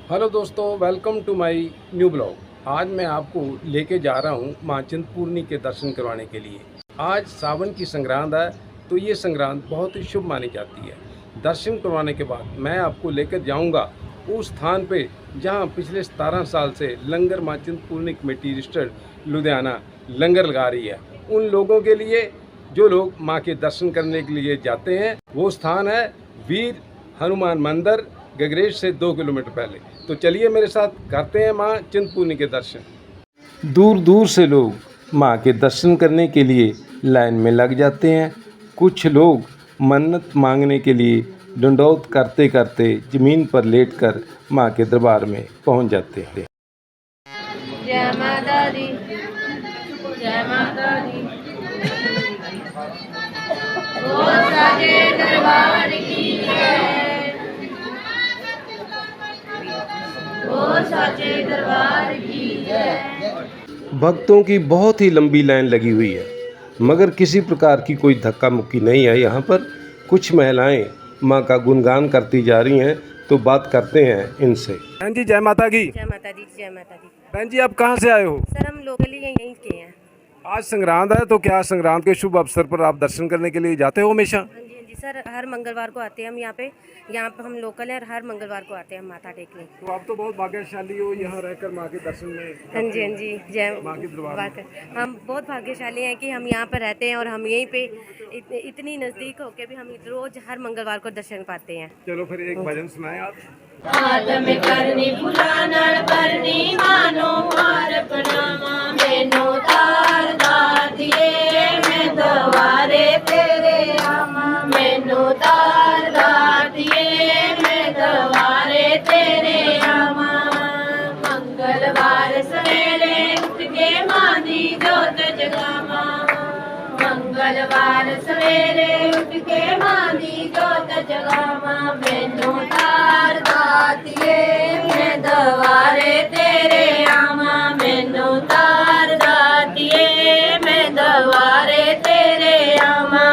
Hello दोस्तों, welcome to my new blog. आज मैं आपको लेके जा रहा हूँ माँ चिंतपूर्णी के दर्शन करवाने के लिए। आज सावन की संक्रांत है, तो ये संक्रांत बहुत ही शुभ मानी जाती है। दर्शन करवाने के बाद मैं आपको लेकर जाऊँगा उस स्थान पे जहाँ पिछले 17 साल से लंगर माँ चिंतपूर्णी कमेटी रजिस्टर्ड लुधियाना लंगर लगा रही है। उन लोगों के लिए जो लोग माँ के दर्शन करने के लिए जाते हैं, वो स्थान है वीर हनुमान मंदिर, गगरेज से 2 किलोमीटर पहले। तो चलिए मेरे साथ करते हैं माँ चिंतपूर्णी के दर्शन। दूर दूर से लोग माँ के दर्शन करने के लिए लाइन में लग जाते हैं। कुछ लोग मन्नत मांगने के लिए डंडौत करते करते ज़मीन पर लेटकर माँ के दरबार में पहुँच जाते हैं। जय माता दी, जय माता दी। वो साजे दरबार की जय, वो साजे दरबार की जय। भक्तों की बहुत ही लंबी लाइन लगी हुई है, मगर किसी प्रकार की कोई धक्का मुक्की नहीं है। यहाँ पर कुछ महिलाएं माँ का गुणगान करती जा रही हैं, तो बात करते हैं इनसे। बहन जी, जय माता की। जय माता दी, जय माता दी। बहन जी, आप कहाँ से आए हो? सर हम लोकली यहीं के हैं। आज संक्रांत है, तो क्या संक्रांत के शुभ अवसर पर आप दर्शन करने के लिए जाते हो हमेशा? हाँ जी, हाँ जी सर, हर मंगलवार को आते हैं हम यहाँ पे हम लोकल हैं और हर मंगलवार को आते हैं हम माथा टेकने। तो आप तो बहुत भाग्यशाली हो यहाँ रहकर माँ के दर्शन में। हाँ जी, हाँ जी, जय माँ के दरबार में। हम बहुत भाग्यशाली हैं कि हम यहाँ पर रहते हैं और हम यहीं पे इतनी नज़दीक होके भी हम रोज हर मंगलवार को दर्शन पाते हैं। चलो फिर एक भजन सुनाए आप। हाथ में करनी फुलानड़ परनी मानो मार पनामा मैनो तार दातिए मैं दवारे तेरे आमा मैनो तार दातिए मैं दवारे तेरे आमा। मंगलवार सवेरे उठ के मानी जोत जगामा, मंगलवार सवेरे उठ के मानी जोत जगामा मैनो तार दातिए मैं दवारे तेरे आमा मैनो तार दातिए मैं दवारे तेरे आमा।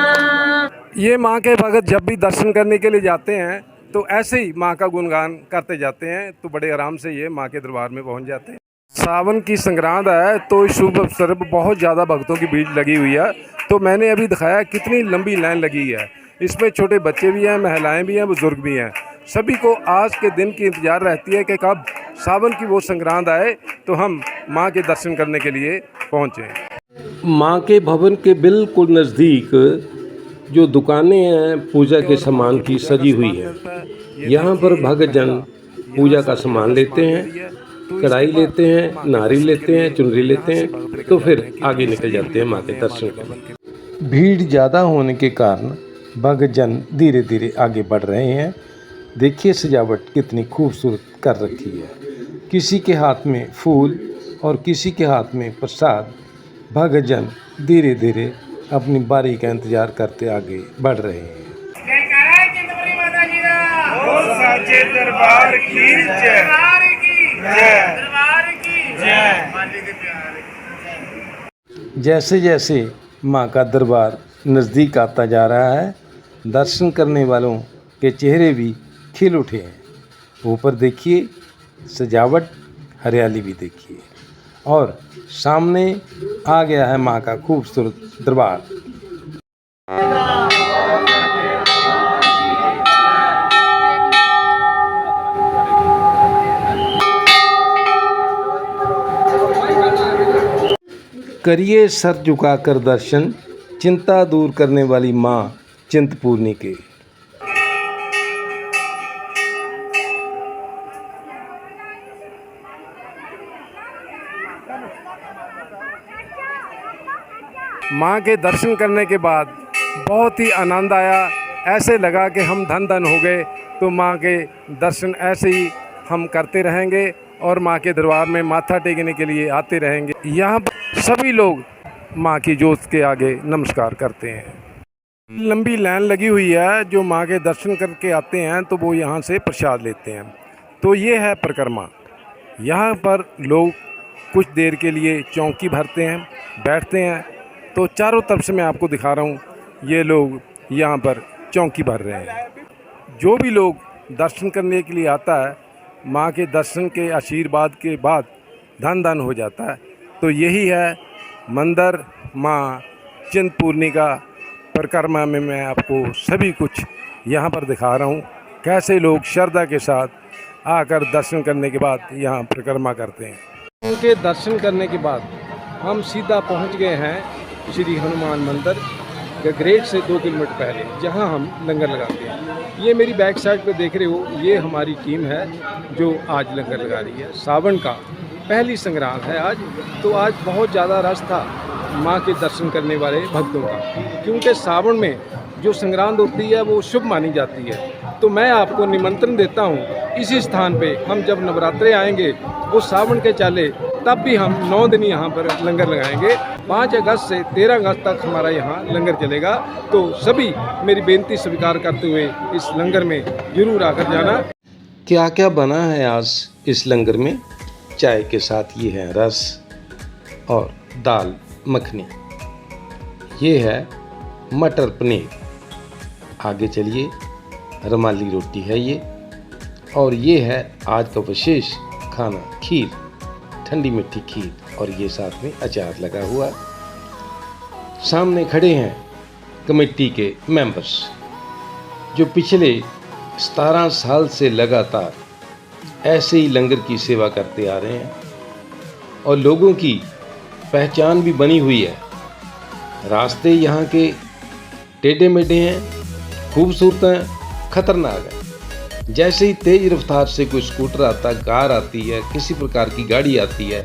ये माँ के भगत जब भी दर्शन करने के लिए जाते हैं तो ऐसे ही माँ का गुणगान करते जाते हैं, तो बड़े आराम से ये माँ के दरबार में पहुँच जाते हैं। सावन की संक्रांत है, तो इस शुभ अवसर पर बहुत ज़्यादा भक्तों की भीड़ लगी हुई है। तो मैंने अभी दिखाया कितनी लंबी लाइन लगी है। इसमें छोटे बच्चे भी हैं, महिलाएं भी हैं, बुजुर्ग भी हैं। सभी को आज के दिन की इंतज़ार रहती है कि कब सावन की वो संक्रांत आए तो हम माँ के दर्शन करने के लिए पहुँचें। माँ के भवन के बिल्कुल नज़दीक जो दुकानें हैं पूजा के सामान की सजी हुई है। यहाँ पर भक्तजन पूजा का सामान लेते हैं, कढ़ाई लेते हैं, नारियल लेते हैं, चुनरी लेते हैं, तो फिर आगे निकल जाते हैं माँ के दर्शन करने। भीड़ ज़्यादा होने के कारण भक्तजन धीरे धीरे आगे बढ़ रहे हैं। देखिए सजावट कितनी खूबसूरत कर रखी है। किसी के हाथ में फूल और किसी के हाथ में प्रसाद। भक्तजन धीरे धीरे अपनी बारी का इंतजार करते आगे बढ़ रहे हैं। साचे दरबार की जय, दरबार की जय। जैसे जैसे माँ का दरबार नज़दीक आता जा रहा है, दर्शन करने वालों के चेहरे भी खिल उठे हैं। ऊपर देखिए सजावट, हरियाली भी देखिए, और सामने आ गया है माँ का खूबसूरत दरबार। करिए सर झुकाकर दर्शन, चिंता दूर करने वाली माँ चिंतपूर्णी के। माँ के दर्शन करने के बाद बहुत ही आनंद आया। ऐसे लगा कि हम धन धन हो गए। तो माँ के दर्शन ऐसे ही हम करते रहेंगे और माँ के दरबार में माथा टेकने के लिए आते रहेंगे। यहाँ सभी लोग माँ की जोत के आगे नमस्कार करते हैं। लंबी लाइन लगी हुई है। जो माँ के दर्शन करके आते हैं तो वो यहाँ से प्रसाद लेते हैं। तो ये है परिक्रमा। यहाँ पर लोग कुछ देर के लिए चौकी भरते हैं, बैठते हैं। तो चारों तरफ से मैं आपको दिखा रहा हूँ, ये लोग यहाँ पर चौकी भर रहे हैं। जो भी लोग दर्शन करने के लिए आता है माँ के दर्शन के आशीर्वाद के बाद धन धन हो जाता है। तो यही है मंदिर माँ चिंतपूर्णी का परिक्रमा में मैं आपको सभी कुछ यहाँ पर दिखा रहा हूँ, कैसे लोग श्रद्धा के साथ आकर दर्शन करने के बाद यहाँ परिक्रमा करते हैं। उनके दर्शन करने के बाद हम सीधा पहुँच गए हैं श्री हनुमान मंदिर गगरेट से 2 किलोमीटर पहले, जहाँ हम लंगर लगाते हैं। ये मेरी बैक साइड पे देख रहे हो, ये हमारी टीम है जो आज लंगर लगा रही है। सावन का पहली संग्रांद है आज, तो आज बहुत ज़्यादा रश था माँ के दर्शन करने वाले भक्तों का, क्योंकि सावन में जो संग्रांद होती है वो शुभ मानी जाती है। तो मैं आपको निमंत्रण देता हूँ, इसी स्थान पे हम जब नवरात्रे आएंगे वो सावन के चाले, तब भी हम 9 दिन यहाँ पर लंगर लगाएंगे। 5 अगस्त से 13 अगस्त तक हमारा यहाँ लंगर चलेगा। तो सभी मेरी बेनती स्वीकार करते हुए इस लंगर में जरूर आकर जाना। क्या क्या बना है आज इस लंगर में? चाय के साथ ये है रस और दाल मखनी, ये है मटर पनीर, आगे चलिए रुमाली रोटी है ये, और ये है आज का विशेष खाना खीर, ठंडी मिठी खीर, और ये साथ में अचार लगा हुआ। सामने खड़े हैं कमेटी के मेंबर्स जो पिछले 17 साल से लगातार ऐसे ही लंगर की सेवा करते आ रहे हैं, और लोगों की पहचान भी बनी हुई है। रास्ते यहाँ के टेढ़े मेढ़े हैं, खूबसूरत हैं, खतरनाक है। जैसे ही तेज रफ्तार से कोई स्कूटर आता, कार आती है, किसी प्रकार की गाड़ी आती है,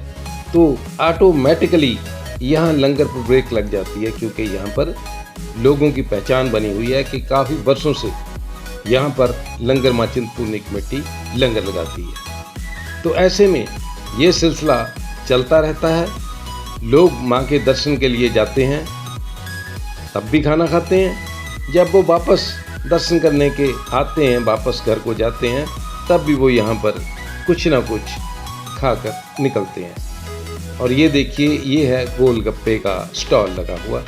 तो ऑटोमेटिकली यहाँ लंगर पर ब्रेक लग जाती है, क्योंकि यहाँ पर लोगों की पहचान बनी हुई है कि काफ़ी वर्षों से यहाँ पर लंगर माँ चिंतपूर्णी कमेटी लंगर लगाती है। तो ऐसे में ये सिलसिला चलता रहता है। लोग माँ के दर्शन के लिए जाते हैं, तब भी खाना खाते हैं। जब वो वापस दर्शन करने के आते हैं, वापस घर को जाते हैं, तब भी वो यहाँ पर कुछ ना कुछ खाकर निकलते हैं। और ये देखिए, ये है गोलगप्पे का स्टॉल लगा हुआ।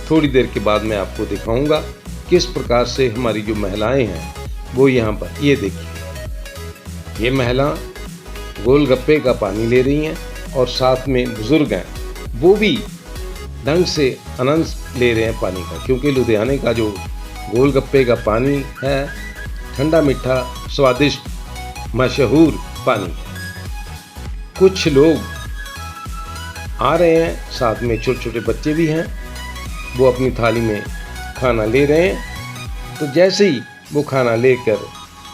थोड़ी देर के बाद मैं आपको दिखाऊंगा किस प्रकार से हमारी जो महिलाएं हैं वो यहाँ पर, ये देखिए, ये महिला गोलगप्पे का पानी ले रही हैं, और साथ में बुजुर्ग हैं, वो भी ढंग से आनंद ले रहे हैं पानी का, क्योंकि लुधियाने का जो गोलगप्पे का पानी है ठंडा मीठा स्वादिष्ट मशहूर पानी है। कुछ लोग आ रहे हैं, साथ में छोटे छोटे बच्चे भी हैं, वो अपनी थाली में खाना ले रहे हैं। तो जैसे ही वो खाना लेकर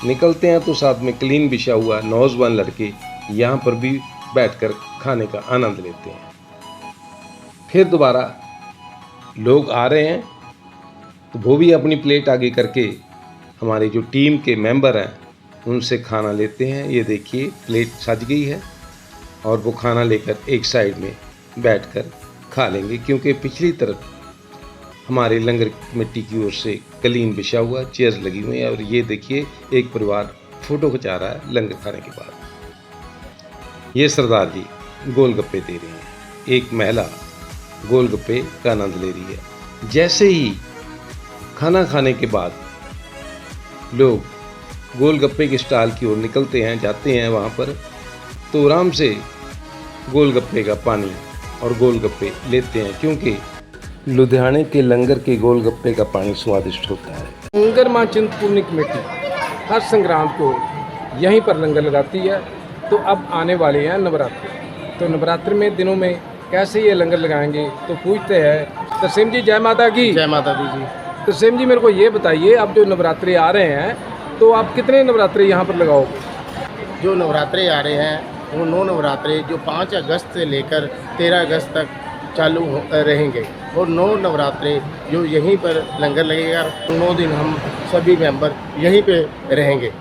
निकलते हैं, तो साथ में क्लीन बिछा हुआ नौजवान लड़के यहाँ पर भी बैठकर खाने का आनंद लेते हैं। फिर दोबारा लोग आ रहे हैं, तो वो भी अपनी प्लेट आगे करके हमारे जो टीम के मेंबर हैं उनसे खाना लेते हैं। ये देखिए, प्लेट सज गई है, और वो खाना लेकर एक साइड में बैठकर खा लेंगे, क्योंकि पिछली तरफ हमारे लंगर कमेटी की ओर से कलीन बिछा हुआ, चेयर्स लगी हुई हैं। और ये देखिए, एक परिवार फ़ोटो खिंचा रहा है लंगर खाने के बाद। ये सरदार जी गोलगप्पे दे रहे हैं, एक महिला गोलगप्पे का आनंद ले रही है। जैसे ही खाना खाने के बाद लोग गोलगप्पे के स्टॉल की ओर निकलते हैं, जाते हैं वहाँ पर, तो आराम से गोलगप्पे का पानी और गोलगप्पे लेते हैं, क्योंकि लुधियाने के लंगर के गोलगप्पे का पानी स्वादिष्ट होता है। लंगर माँ चिंतपूर्णी कमेटी हर संक्रांत को यहीं पर लंगर लगाती है। तो अब आने वाले हैं नवरात्रि, तो नवरात्रि में दिनों में कैसे ये लंगर लगाएंगे, तो पूछते हैं। तरसेम जी, जय माता की। जय माता दी जी। तरसेम जी, मेरे को ये बताइए, अब जो नवरात्रि आ रहे हैं, तो आप कितने नवरात्रि यहाँ पर लगाओगे? जो नवरात्रे आ रहे हैं वो 9 नवरात्रे जो 5 अगस्त से लेकर 13 अगस्त तक चालू रहेंगे, और 9 नवरात्रे जो यहीं पर लंगर लगेगा। 9 दिन हम सभी मेंबर यहीं पे रहेंगे।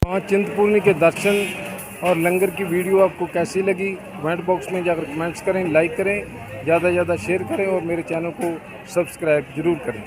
माँ चिंतपूर्णी के दर्शन और लंगर की वीडियो आपको कैसी लगी, कमेंट बॉक्स में जाकर कमेंट्स करें, लाइक करें, ज़्यादा से ज़्यादा शेयर करें, और मेरे चैनल को सब्सक्राइब जरूर करें।